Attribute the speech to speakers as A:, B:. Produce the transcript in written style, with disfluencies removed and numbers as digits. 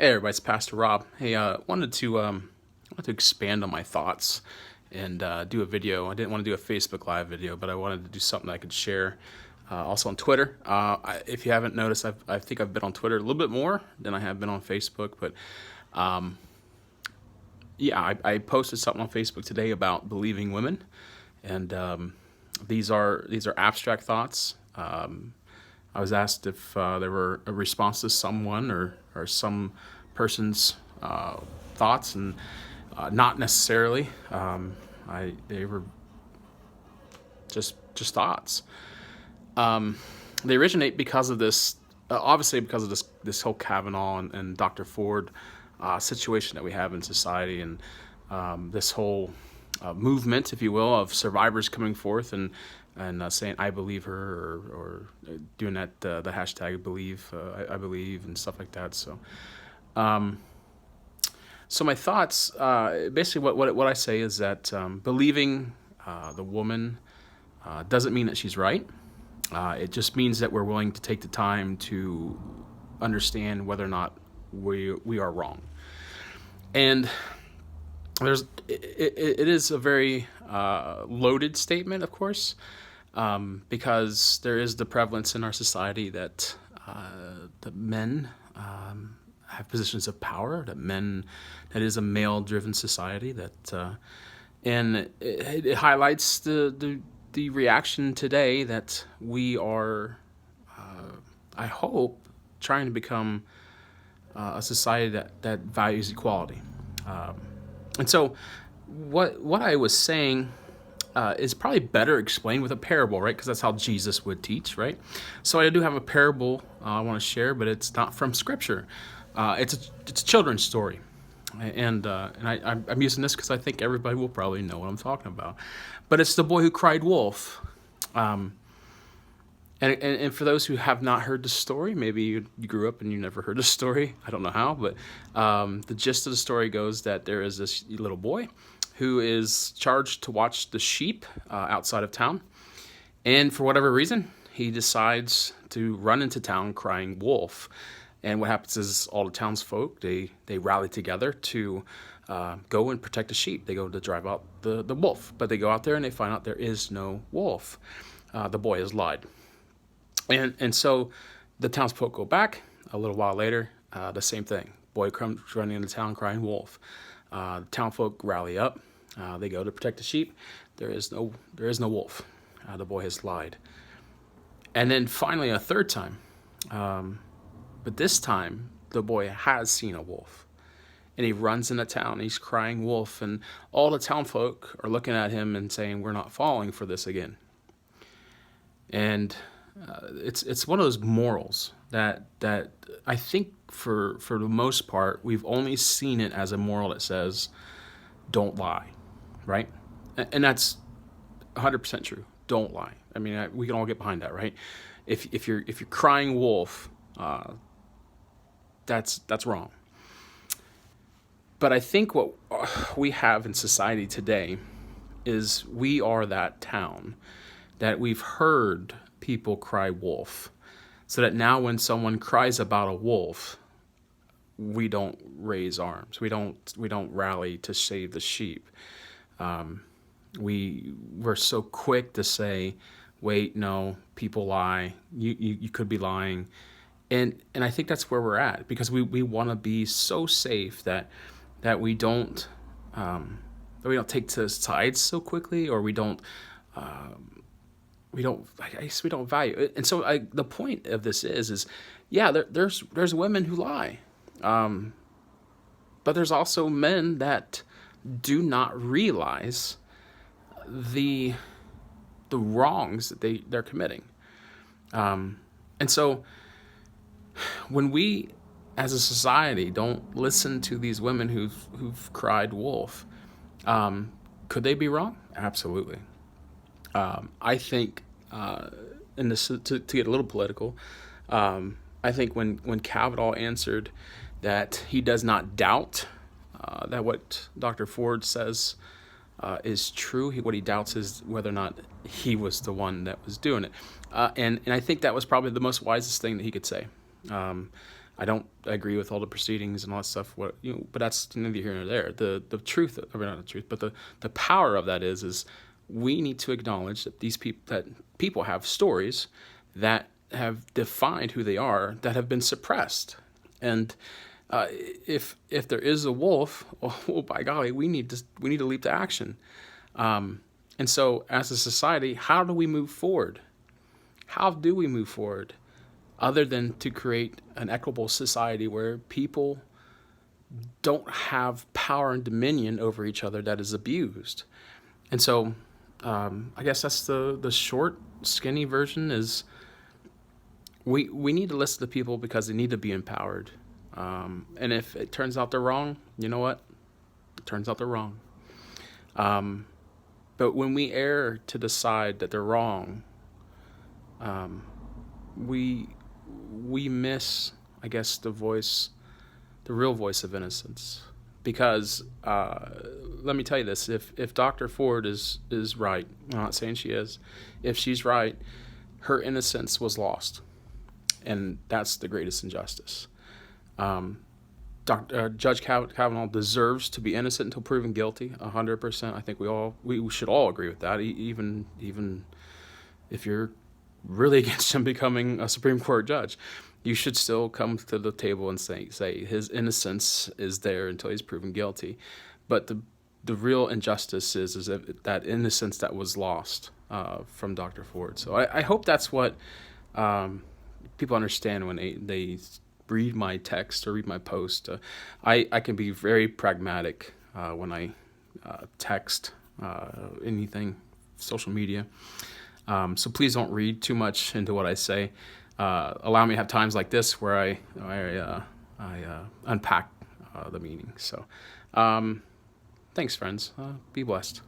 A: Hey everybody, it's Pastor Rob. Hey, wanted to expand on my thoughts and do a video. I didn't want to do a Facebook Live video, but I wanted to do something I could share. Also on Twitter. If you haven't noticed, I think I've been on Twitter a little bit more than I have been on Facebook. But yeah, I posted something on Facebook today about believing women, and these are abstract thoughts. I was asked if there were a response to someone or some person's thoughts, and not necessarily. They were just thoughts. They originate because of this, obviously because of this whole Kavanaugh and Dr. Ford situation that we have in society, and this whole movement, if you will, of survivors coming forth and saying I believe her, or doing that the hashtag believe I believe and stuff like that. So my thoughts, basically what I say is that believing the woman doesn't mean that she's right. It just means that we're willing to take the time to understand whether or not we are wrong. And it is a very loaded statement, of course, because there is the prevalence in our society that men have positions of power, that is a male-driven society, and it highlights the reaction today that we are, I hope, trying to become a society that values equality. And so what I was saying is probably better explained with a parable, right? Because that's how Jesus would teach, right? So I do have a parable I want to share, but it's not from Scripture. It's a children's story, and I'm using this because I think everybody will probably know what I'm talking about. But it's the boy who cried wolf. And for those who have not heard the story, maybe you grew up and you never heard the story. I don't know how, but the gist of the story goes that there is this little boy who is charged to watch the sheep outside of town. And for whatever reason, he decides to run into town crying wolf. And what happens is all the townsfolk, they rally together to go and protect the sheep. They go to drive out the wolf. But they go out there and they find out there is no wolf. The boy has lied. And so the townsfolk go back. A little while later, the same thing. Boy comes running into town crying wolf. The townfolk rally up. They go to protect the sheep. There is no wolf. The boy has lied. And then finally a third time. But this time the boy has seen a wolf. And he runs into town. He's crying wolf. And all the townfolk are looking at him and saying, we're not falling for this again. And it's one of those morals that I think for the most part we've only seen it as a moral that says don't lie, right? And that's 100% true. Don't lie. I mean, we can all get behind that, right? If you're crying wolf, that's wrong. But I think what we have in society today is we are that town that we've heard people cry wolf, so that now when someone cries about a wolf, we don't raise arms. We don't rally to save the sheep. We're so quick to say, wait, no, people lie. You could be lying, and I think that's where we're at, because we want to be so safe that we don't take to sides so quickly, or we don't value it. And so the point of this is yeah, there's women who lie, but there's also men that do not realize the wrongs that they're committing. And so when we as a society don't listen to these women who've cried wolf, could they be wrong? Absolutely. I think, and this to get a little political, I think when Kavanaugh answered that he does not doubt that what Dr. Ford says is true, what he doubts is whether or not he was the one that was doing it, and I think that was probably the most wisest thing that he could say. I don't agree with all the proceedings and all that stuff. But that's neither here nor there. The truth, or not the truth, but the power of that is we need to acknowledge that people have stories that have defined who they are, that have been suppressed. And if there is a wolf, oh by golly, we need to leap to action. And so, as a society, how do we move forward? How do we move forward, other than to create an equitable society where people don't have power and dominion over each other that is abused? And so, I guess that's the short, skinny version is we need to listen to people because they need to be empowered. And if it turns out they're wrong, you know what? It turns out they're wrong. But when we err to decide that they're wrong, we miss, I guess, the real voice of innocence. Because let me tell you this: if Dr. Ford is right, I'm not saying she is, if she's right, her innocence was lost, and that's the greatest injustice. Judge Kavanaugh deserves to be innocent until proven guilty, 100%. I think we should all agree with that, even if you're really against him becoming a Supreme Court judge. You should still come to the table and say his innocence is there until he's proven guilty. But the real injustice is that innocence that was lost from Dr. Ford. So I hope that's what people understand when they read my text or read my post. I can be very pragmatic when I text anything, social media. So please don't read too much into what I say. Allow me to have times like this where I unpack the meaning. So thanks, friends. Be blessed.